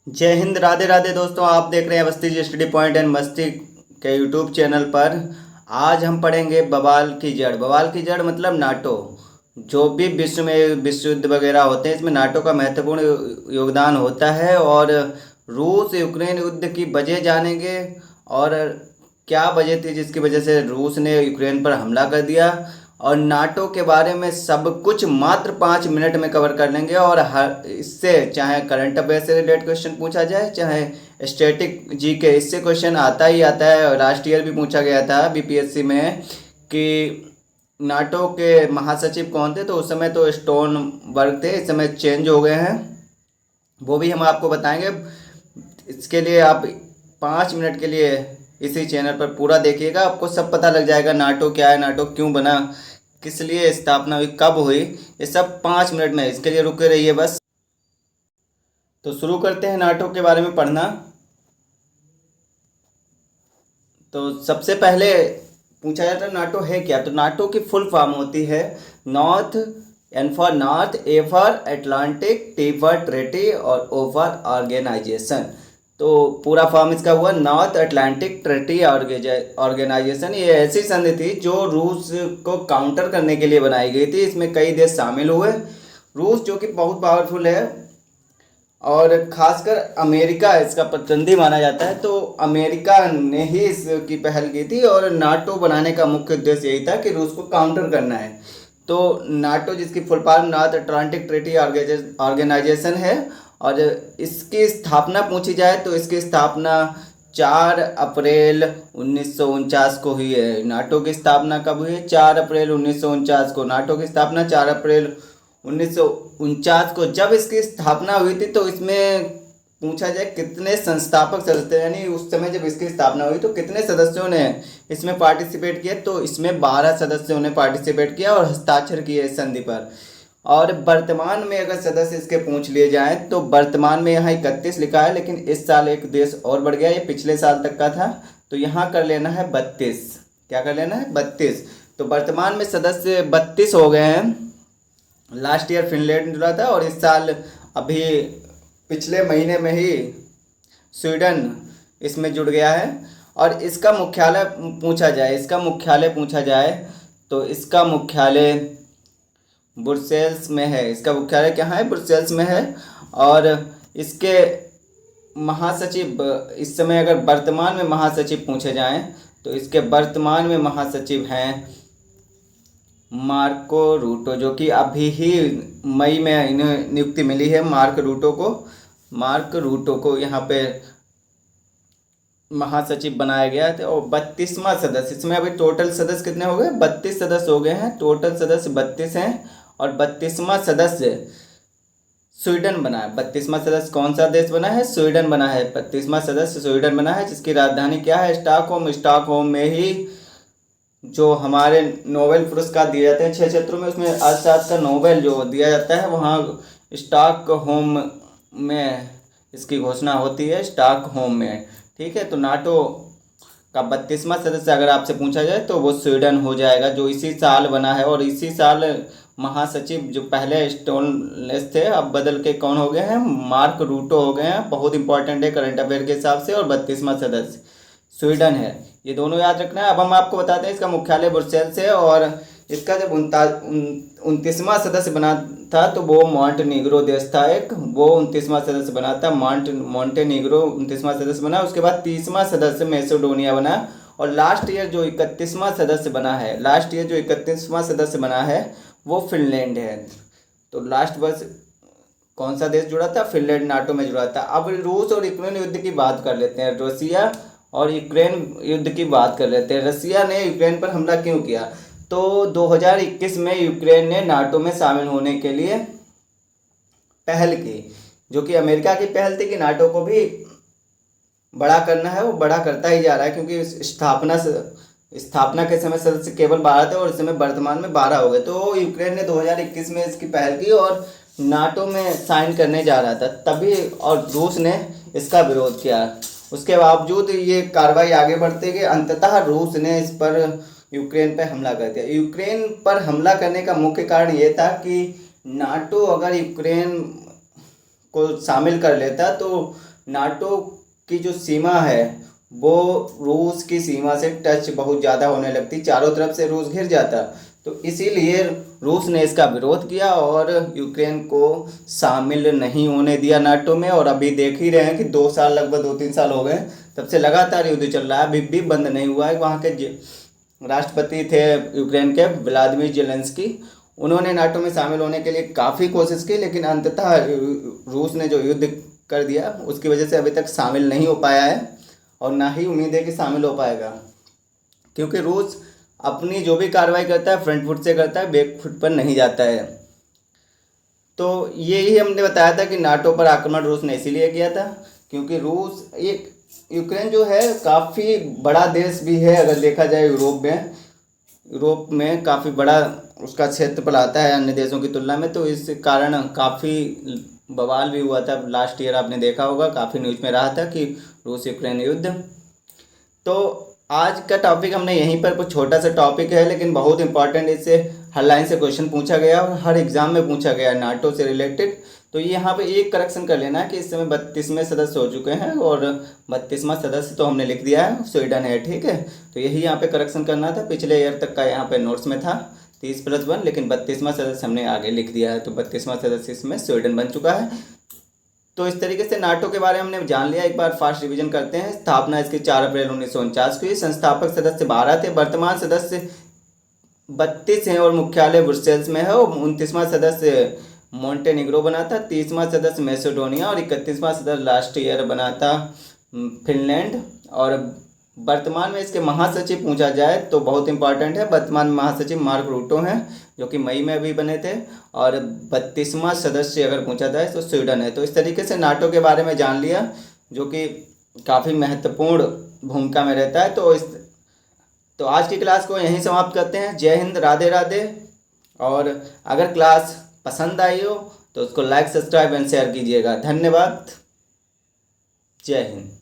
जय हिंद, राधे राधे दोस्तों। आप देख रहे हैं Awasthi ji study point and मस्ती के यूट्यूब चैनल पर। आज हम पढ़ेंगे बवाल की जड़। बवाल की जड़ मतलब नाटो। जो भी विश्व में विश्व युद्ध वगैरह होते हैं, इसमें नाटो का महत्वपूर्ण योगदान होता है। और रूस यूक्रेन युद्ध की वजह जानेंगे और क्या वजह थी जिसकी वजह से रूस ने यूक्रेन पर हमला कर दिया। और नाटो के बारे में सब कुछ मात्र 5 मिनट में कवर कर लेंगे। और हर इससे चाहे करंट अफेयर से रिलेटेड क्वेश्चन पूछा जाए, चाहे स्टैटिक जी के, इससे क्वेश्चन आता ही आता है। और लास्ट ईयर भी पूछा गया था बीपीएससी में कि नाटो के महासचिव कौन थे, तो उस समय तो स्टोनबर्ग थे, इस समय चेंज हो गए हैं। वो भी हम आपको बताएंगे। इसके लिए आप 5 मिनट के लिए इसी चैनल पर पूरा देखिएगा, आपको सब पता लग जाएगा। नाटो क्या है, नाटो क्यों बना, किस लिए स्थापना हुई, कब हुई, ये सब 5 मिनट में। इसके लिए रुके रहिए बस। तो शुरू करते हैं नाटो के बारे में पढ़ना। तो सबसे पहले पूछा जाता है नाटो है क्या। तो नाटो की फुल फॉर्म होती है north, N for north, A for Atlantic, T for treaty और ओ फॉर ऑर्गेनाइजेशन। तो पूरा फॉर्म इसका हुआ नॉर्थ अटलांटिक ट्रेटी ऑर्गेनाइजेशन। ये ऐसी संधि थी जो रूस को काउंटर करने के लिए बनाई गई थी। इसमें कई देश शामिल हुए। रूस जो कि बहुत पावरफुल है और खासकर अमेरिका इसका प्रतिद्वंदी माना जाता है, तो अमेरिका ने ही इसकी पहल की थी। और नाटो बनाने का मुख्य उद्देश्य यही था कि रूस को काउंटर करना है। तो नाटो, जिसकी full form north Atlantic treaty organisation है, और इसकी स्थापना पूछी जाए तो इसकी स्थापना 4 अप्रैल 1949 को हुई है। नाटो की स्थापना कब हुई है? 4 अप्रैल 1949 को। नाटो की स्थापना 4 अप्रैल 1949 को। जब इसकी स्थापना हुई थी तो इसमें पूछा जाए कितने संस्थापक सदस्य थे, यानी उस समय जब इसकी स्थापना हुई तो कितने सदस्यों ने इसमें पार्टिसिपेट किया, तो इसमें 12 सदस्यों ने पार्टिसिपेट किया और हस्ताक्षर किए इस संधि पर। और वर्तमान में अगर सदस्य इसके पूछ लिए जाएं तो वर्तमान में यहाँ 31 लिखा है, लेकिन इस साल एक देश और बढ़ गया, ये पिछले साल तक का था, तो यहाँ कर लेना है 32। क्या कर लेना है? 32। तो वर्तमान में सदस्य 32 हो गए हैं। लास्ट ईयर फिनलैंड जुड़ा था और इस साल अभी पिछले महीने में ही स्वीडन इसमें जुड़ गया है। और इसका मुख्यालय पूछा जाए तो इसका मुख्यालय ब्रुसेल्स में है। इसका मुख्यालय कहाँ है? ब्रुसेल्स में है। और इसके महासचिव, इस समय अगर वर्तमान में महासचिव पूछे जाएं तो इसके वर्तमान में महासचिव हैं मार्को रूटो, जो कि अभी ही मई में इन्हें नियुक्ति मिली है। मार्क रूटो को यहाँ पे महासचिव बनाया गया था। और 32वां सदस्य, इसमें अभी टोटल सदस्य कितने हो गए? 32 सदस्य हो गए हैं। टोटल सदस्य 32 हैं और 32वां सदस्य स्वीडन बना है। 32वां सदस्य कौन सा देश बना है? स्वीडन बना है। 32वां सदस्य स्वीडन बना है, जिसकी राजधानी क्या है? स्टॉकहोम। स्टॉकहोम में ही जो हमारे नोबेल पुरस्कार दिए जाते हैं 6 क्षेत्रों में, उसमें अर्थशास्त्र का नोबेल जो दिया जाता है वहाँ स्टॉकहोम में इसकी घोषणा होती है, स्टॉकहोम में। ठीक है, तो नाटो का 32वां सदस्य अगर आपसे पूछा जाए तो वो स्वीडन हो जाएगा, जो इसी साल बना है। और इसी साल महासचिव जो पहले स्टोनलेस थे, अब बदल के कौन हो गए हैं? मार्क रूटो हो गए हैं। बहुत इंपॉर्टेंट है करंट अफेयर के हिसाब से। और 32वां सदस्य स्वीडन है, ये दोनों याद रखना है। अब हम आपको बताते हैं इसका मुख्यालय ब्रुसेल्स है। और इसका जब 29वां सदस्य बना था तो वो मॉन्टेनीग्रो देश था एक, वो 29वां सदस्य बना था। मॉन्टेनीग्रो 29वां सदस्य बना। उसके बाद 30वां सदस्य मैसेडोनिया बना। और लास्ट ईयर जो 31वां सदस्य बना है वो फिनलैंड है। तो लास्ट वर्ष कौन सा देश जुड़ा था? फिनलैंड नाटो में जुड़ा था। अब रूस और यूक्रेन युद्ध की बात कर लेते हैं। रसिया और यूक्रेन युद्ध की बात कर लेते हैं। रसिया ने यूक्रेन पर हमला क्यों किया? तो 2021 में यूक्रेन ने नाटो में शामिल होने के लिए पहल की, जो कि अमेरिका की पहल थी कि नाटो को भी बड़ा करना है। वो बड़ा करता ही जा रहा है, क्योंकि स्थापना के समय सदस्य केवल 12 थे और इस समय वर्तमान में 12 हो गए। तो यूक्रेन ने 2021 में इसकी पहल की और नाटो में साइन करने जा रहा था तभी, और रूस ने इसका विरोध किया। उसके बावजूद ये कार्रवाई आगे बढ़ते गए। अंततः रूस ने इस पर यूक्रेन पर हमला कर दिया। यूक्रेन पर हमला करने का मुख्य कारण ये था कि नाटो अगर यूक्रेन को शामिल कर लेता तो नाटो की जो सीमा है वो रूस की सीमा से टच बहुत ज़्यादा होने लगती, चारों तरफ से रूस घिर जाता। तो इसीलिए रूस ने इसका विरोध किया और यूक्रेन को शामिल नहीं होने दिया नाटो में। और अभी देख ही रहे हैं कि 2 साल, लगभग 2-3 साल हो गए, तब से लगातार युद्ध चल रहा है, अभी भी बंद नहीं हुआ है। वहाँ के राष्ट्रपति थे यूक्रेन के, व्लादिमीर जेलेंस्की, उन्होंने नाटो में शामिल होने के लिए काफ़ी कोशिश की, लेकिन अंततः रूस ने जो युद्ध कर दिया उसकी वजह से अभी तक शामिल नहीं हो पाया है और ना ही उम्मीद है कि शामिल हो पाएगा, क्योंकि रूस अपनी जो भी कार्रवाई करता है फ्रंट फुट से करता है, बैक फुट पर नहीं जाता है। तो यही हमने बताया था कि नाटो पर आक्रमण रूस ने इसीलिए किया था क्योंकि रूस एक, यूक्रेन जो है काफ़ी बड़ा देश भी है अगर देखा जाए यूरोप में काफ़ी बड़ा उसका क्षेत्रफल आता है अन्य देशों की तुलना में। तो इस कारण काफ़ी बवाल भी हुआ था लास्ट ईयर, आपने देखा होगा, काफ़ी न्यूज़ में रहा था कि रूस यूक्रेन युद्ध। तो आज का टॉपिक हमने यहीं पर, कुछ छोटा सा टॉपिक है लेकिन बहुत इंपॉर्टेंट, इससे हर लाइन से क्वेश्चन पूछा गया और हर एग्जाम में पूछा गया नाटो से रिलेटेड। तो ये यहाँ पे एक करेक्शन कर लेना है कि इस समय 32वें सदस्य हो चुके हैं और 32वां सदस्य तो हमने लिख दिया है, स्वीडन है, ठीक है। तो यही यहाँ पे करेक्शन करना था, पिछले ईयर तक का यहाँ पे नोट्स में था 30+1, लेकिन 32वां सदस्य हमने आगे लिख दिया है, तो 32वां सदस्य इसमें स्वीडन बन चुका है। तो इस तरीके से नाटो के बारे में हमने जान लिया। एक बार फास्ट रिवीजन करते हैं। स्थापना इसकी 4 अप्रैल 1949 को हुई। संस्थापक सदस्य 12 थे, वर्तमान सदस्य 32 हैं और मुख्यालय ब्रुसेल्स में है। और 29वां सदस्य मोंटेनिग्रो बना था, 30वां सदस्य मैसेडोनिया और 31वां सदस्य लास्ट ईयर बना था फिनलैंड। और वर्तमान में इसके महासचिव पूछा जाए तो बहुत इंपॉर्टेंट है, वर्तमान में महासचिव मार्क रूटो हैं जो कि मई में अभी बने थे। और 32वां सदस्य अगर पूछा जाए तो स्वीडन है। तो इस तरीके से नाटो के बारे में जान लिया जो कि काफ़ी महत्वपूर्ण भूमिका में रहता है। तो आज की क्लास को यहीं समाप्त करते हैं। जय हिंद, राधे राधे। और अगर क्लास पसंद आई हो तो उसको लाइक, सब्सक्राइब एंड शेयर कीजिएगा। धन्यवाद। जय हिंद।